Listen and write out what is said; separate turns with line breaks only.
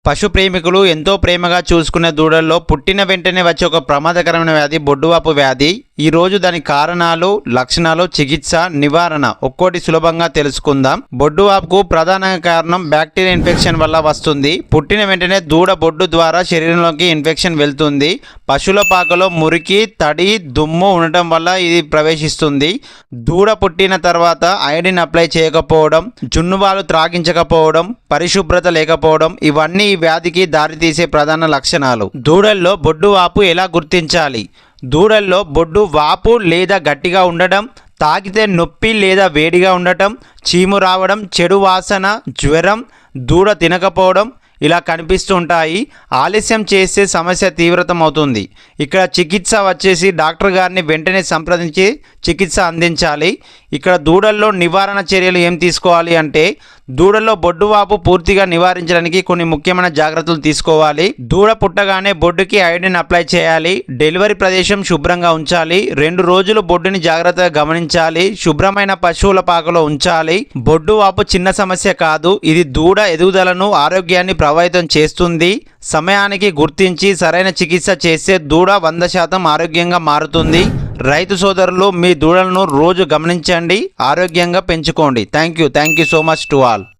పశు ప్రేమికులు ఎంతో ప్రేమగా చూసుకునే దూడల్లో పుట్టిన వెంటనే వచ్చే ఒక ప్రమాదకరమైన వ్యాధి బొడ్డువాపు వ్యాధి. ఈరోజు దాని కారణాలు, లక్షణాలు, చికిత్స, నివారణ ఒక్కోటి సులభంగా తెలుసుకుందాం. బొడ్డువాపుకు ప్రధాన కారణం బ్యాక్టీరియా ఇన్ఫెక్షన్ వల్ల వస్తుంది. పుట్టిన వెంటనే దూడ బొడ్డు ద్వారా శరీరంలోకి ఇన్ఫెక్షన్ వెళ్తుంది. పశువుల పాకలో మురికి, తడి, దుమ్ము ఉండటం వల్ల ఇది ప్రవేశిస్తుంది. దూడ పుట్టిన తర్వాత ఐడిన్ అప్లై చేయకపోవడం, జున్నువాలు త్రాగించకపోవడం, పరిశుభ్రత లేకపోవడం ఇవన్నీ ఈ వ్యాధికి దారితీసే ప్రధాన లక్షణాలు. దూడల్లో బొడ్డువాపు ఎలా గుర్తించాలి? దూడల్లో బొడ్డు వాపు లేదా గట్టిగా ఉండటం, తాకితే నొప్పి లేదా వేడిగా ఉండటం, చీము రావడం, చెడు వాసన, జ్వరం, దూడ తినకపోవడం ఇలా కనిపిస్తుంటాయి. ఆలస్యం చేస్తే సమస్య తీవ్రతం అవుతుంది. ఇక్కడ చికిత్స వచ్చేసి డాక్టర్ గారిని వెంటనే సంప్రదించి చికిత్స అందించాలి. ఇక్కడ దూడల్లో నివారణ చర్యలు ఏం తీసుకోవాలి అంటే, దూడల్లో బొడ్డువాపు పూర్తిగా నివారించడానికి కొన్ని ముఖ్యమైన జాగ్రత్తలు తీసుకోవాలి. దూడ పుట్టగానే బొడ్డుకి ఐడిన్ అప్లై చేయాలి. డెలివరీ ప్రదేశం శుభ్రంగా ఉంచాలి. 2 రోజులు బొడ్డుని జాగ్రత్తగా గమనించాలి. శుభ్రమైన పశువుల పాకలో ఉంచాలి. బొడ్డువాపు చిన్న సమస్య కాదు. ఇది దూడ ఎదుగుదలను, ఆరోగ్యాన్ని ప్రభావితం చేస్తుంది. సమయానికి గుర్తించి సరైన చికిత్స చేస్తే దూడ 100% ఆరోగ్యంగా మారుతుంది. రైతు సోదరులు, మీ దూడలను రోజు గమనించండి, ఆరోగ్యంగా పెంచుకోండి. Thank you so much to all.